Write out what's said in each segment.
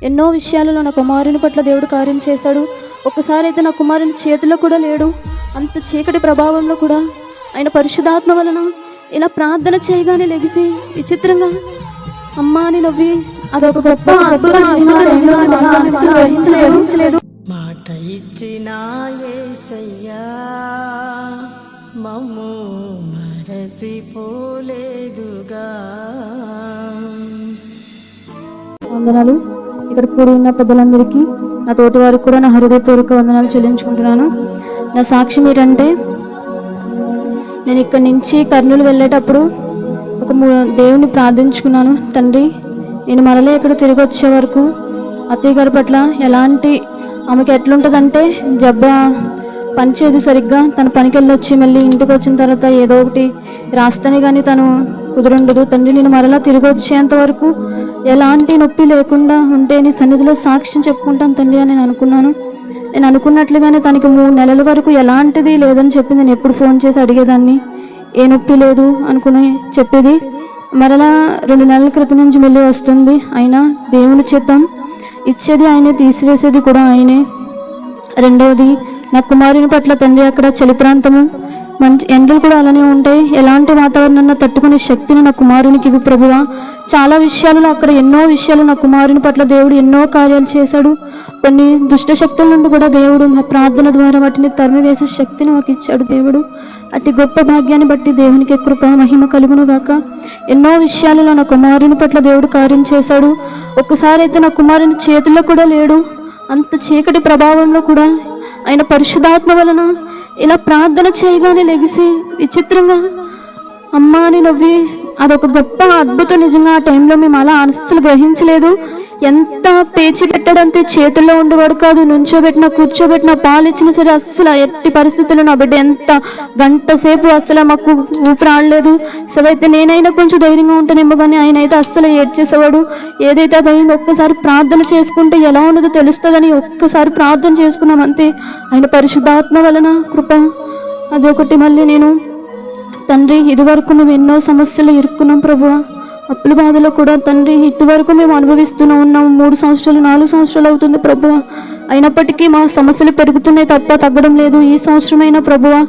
ఎన్నో విషయాలలో నా కుమారుని పట్ల దేవుడు కార్యం చేశాడు. ఒక్కసారి అయితే నా కుమారుని చేతిలో కూడా లేడు, అంత చీకటి ప్రభావంలో కూడా ఆయన పరిశుద్ధాత్మ వలన ఇలా ప్రార్థన చేయగానే లెగిసి విచిత్రంగా అమ్మా అని నవ్వి అదొక గొప్ప అద్భుతం. మాట ఇచ్చిన యేసయ్యా మమ్ము మరచిపోలేదుగా. వందనాలు. ఇక్కడ కూడి ఉన్న పెద్దలందరికీ, నా తోటి వారికి కూడా నా హృదయపూర్వక వందనాలు చెల్లించుకుంటున్నాను. నా సాక్ష్యం ఏంటంటే, నేను ఇక్కడి నుంచి కర్నూలు వెళ్ళేటప్పుడు ఒక దేవుని ప్రార్థించుకున్నాను. తండ్రి, నేను మరలే ఇక్కడ తిరిగి వచ్చే వరకు అత్తయ్య గారి పట్ల ఎలాంటి, ఆమెకి ఎట్లుంటుందంటే జబ్బ పనిచేది సరిగ్గా, తన పనికి వెళ్ళొచ్చి మళ్ళీ ఇంటికి వచ్చిన తర్వాత ఏదో ఒకటి రాస్తేనే కానీ తను కుదురుండదు. తండ్రి, నేను మరలా తిరిగి వచ్చేంత వరకు ఎలాంటి నొప్పి లేకుండా ఉంటే నీ సన్నిధిలో సాక్ష్యం చెప్పుకుంటాను తండ్రి అని నేను అనుకున్నాను. నేను అనుకున్నట్లుగానే తనకి 3 నెలల వరకు ఎలాంటిది లేదని చెప్పింది. నేను ఎప్పుడు ఫోన్ చేసి అడిగేదాన్ని, ఏ నొప్పి లేదు అనుకుని చెప్పేది. మరలా 2 నెలల క్రితం నుంచి మళ్ళీ వస్తుంది. అయినా దేవుని చిత్తం, ఇచ్చేది ఆయనే, తీసివేసేది కూడా ఆయనే. రెండవది, నా కుమారుని పట్ల తండ్రి అక్కడ చలి ప్రాంతము, మంచి ఎండలు కూడా అలానే ఉంటాయి. ఎలాంటి వాతావరణాన్ని తట్టుకునే శక్తిని నా కుమారునికి ఇవి ప్రభువా. చాలా విషయాలలో అక్కడ ఎన్నో విషయాలు నా కుమారుని పట్ల దేవుడు ఎన్నో కార్యాలు చేశాడు. కొన్ని దుష్ట శక్తుల నుండి కూడా దేవుడు మా ప్రార్థన ద్వారా వాటిని తరిమివేసే శక్తిని మాకు ఇచ్చాడు దేవుడు. అట్టి గొప్ప భాగ్యాన్ని బట్టి దేవునికి కృప మహిమ కలుగును గాక. ఎన్నో విషయాలలో నా కుమారుని పట్ల దేవుడు కార్యం చేశాడు. ఒక్కసారి అయితే నా కుమారుని చేతుల్లో కూడా లేడు, అంత చీకటి ప్రభావంలో కూడా ఆయన పరిశుద్ధాత్మ వలన ఇలా ప్రార్థన చేయగానే లెగిసి విచిత్రంగా అమ్మా అని నవ్వి అదొక గొప్ప అద్భుతం. నిజంగా ఆ టైంలో మేము అలా అస్సలు గ్రహించలేదు. ఎంత పేచి పెట్టడంతే చేతుల్లో ఉండేవాడు కాదు. నుంచోబెట్టినా కూర్చోబెట్టినా పాలు ఇచ్చినా సరే అస్సలు ఎట్టి పరిస్థితుల్లో నా బిడ్డ ఎంత గంట సేపు అస్సలు మాకు ఊపిరాడలేదు. సరే అయితే నేనైనా కొంచెం ధైర్యంగా ఉంటానేమో, కానీ ఆయన అయితే అస్సలు ఏడ్చేసేవాడు. ఏదైతే అదైంది ఒక్కసారి ప్రార్థన చేసుకుంటే ఎలా ఉన్నదో తెలుస్తుందని ఒక్కసారి ప్రార్థన చేసుకున్నాం అంతే. ఆయన పరిశుద్ధాత్మ వలన కృప అదొకటి. మళ్ళీ నేను తండ్రి, ఇదివరకు మేము ఎన్నో సమస్యలు ఇరుక్కున్నాం ప్రభువా, అప్పుల బాధలో కూడా తండ్రి ఇటువరకు మేము అనుభవిస్తూనే ఉన్నాము. 3 సంవత్సరాలు 4 సంవత్సరాలు అవుతుంది ప్రభువా. అయినప్పటికీ మా సమస్యలు పెరుగుతున్నాయి తప్ప తగ్గడం లేదు. ఈ సంవత్సరమైనా ప్రభువా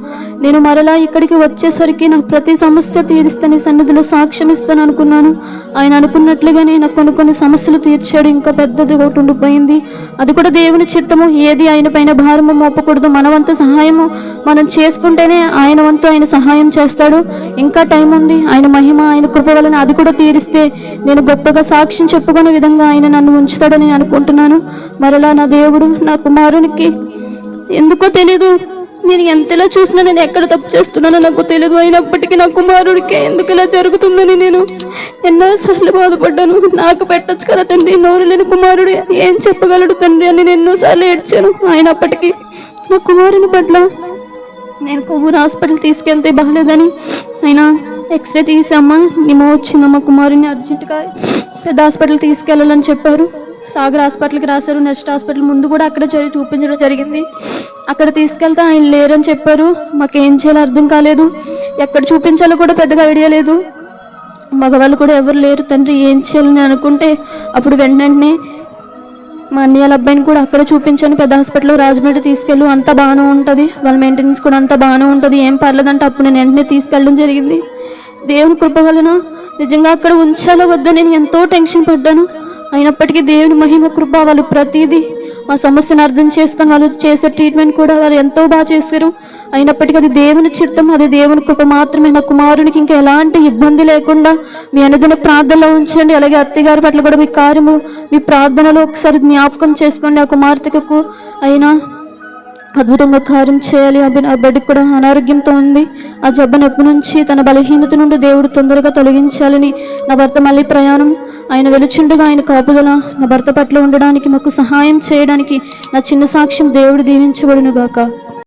నేను మరలా ఇక్కడికి వచ్చేసరికి నాకు ప్రతి సమస్య తీరిస్తే నీ సన్నిధిలో సాక్ష్యం ఇస్తాను అనుకున్నాను. ఆయన అనుకున్నట్లుగానే నాకు కొన్ని సమస్యలు తీర్చాడు. ఇంకా పెద్దది ఒకటి ఉండిపోయింది, అది కూడా దేవుని చిత్తము. ఏది ఆయన పైన భారము మోపకూడదు. మన వంతు సహాయము మనం చేసుకుంటేనే ఆయన వంతు ఆయన సహాయం చేస్తాడు. ఇంకా టైం ఉంది. ఆయన మహిమ, ఆయన కృప వలన అది కూడా తీరిస్తే నేను గొప్పగా సాక్ష్యం చెప్పుకునే విధంగా ఆయన నన్ను ఉంచుతాడని నేను అనుకుంటున్నాను. మరలా నా దేవుడు నా కుమారునికి ఎందుకో తెలీదు, నేను ఎంతలా చూసినా నేను ఎక్కడ తప్పు చేస్తున్నానో నాకు తెలియదు. అయినప్పటికీ నా కుమారుడికి ఎందుకు ఇలా జరుగుతుందని నేను ఎన్నోసార్లు బాధపడ్డాను. నాకు పెట్టచ్చు కదా తండ్రి, నోరు లేని కుమారుడు ఏం చెప్పగలడు తండ్రి అని నేను ఎన్నోసార్లు ఏడ్చాను. అయినప్పటికీ నా కుమారుని పట్ల నేను కొవ్వూరు హాస్పిటల్ తీసుకెళ్తే బాగాలేదని ఆయన ఎక్స్రే తీసామ్మా, నిమో వచ్చిందమ్మా, కుమారుని అర్జెంటుగా పెద్ద హాస్పిటల్ తీసుకెళ్ళాలని చెప్పారు. సాగర్ హాస్పిటల్కి రాశారు. నెక్స్ట్ హాస్పిటల్ ముందు కూడా అక్కడ చూపించడం జరిగింది. అక్కడ తీసుకెళ్తే ఆయన లేరని చెప్పారు. మాకేం చేయాలో అర్థం కాలేదు, ఎక్కడ చూపించాలో కూడా పెద్దగా ఐడియా లేదు. మగవాళ్ళు కూడా ఎవరు లేరు తండ్రి, ఏం చేయాలని అనుకుంటే అప్పుడు వెంటనే మా అన్నయ్యల అబ్బాయిని కూడా అక్కడ చూపించాను. పెద్ద హాస్పిటల్లో రాజమండ్రి తీసుకెళ్ళు, అంతా బాగానే ఉంటుంది, వాళ్ళ మెయింటెనెన్స్ కూడా అంతా బాగానే ఉంటుంది, ఏం పర్లేదంటే అప్పుడు నేను వెంటనే తీసుకెళ్ళడం జరిగింది. దేవుని కృప వలన నిజంగా అక్కడ ఉంచాలో వద్దో నేను ఎంతో టెన్షన్ పడ్డాను. అయినప్పటికీ దేవుని మహిమ కృప, వాళ్ళు ప్రతిదీ మా సమస్యను అర్థం చేసుకొని వాళ్ళు చేసే ట్రీట్మెంట్ కూడా వాళ్ళు ఎంతో బాగా చేశారు. అయినప్పటికీ అది దేవుని చిత్తం, అది దేవుని కృప మాత్రమే. నా కుమారునికి ఇంకా ఎలాంటి ఇబ్బంది లేకుండా మీ అనుదిన ప్రార్థనలో ఉంచండి. అలాగే అత్తగారి పట్ల కూడా మీ కార్యము మీ ప్రార్థనలో ఒకసారి జ్ఞాపకం చేసుకోండి. ఆ కుమార్తెకు అయినా అద్భుతంగా కార్యం చేయాలి. ఆ బిడ్డకు కూడా అనారోగ్యంతో ఉంది. ఆ జబ్బు నొప్పి నుంచి తన బలహీనత నుండి దేవుడు తొందరగా తొలగించాలని, నా భర్త మళ్ళీ ప్రయాణం ఆయన వెలుచుండగా ఆయన కాపుదల నా భర్త పట్ల ఉండడానికి, మాకు సహాయం చేయడానికి నా చిన్న సాక్ష్యం దేవుడు దీవించబడును గాక.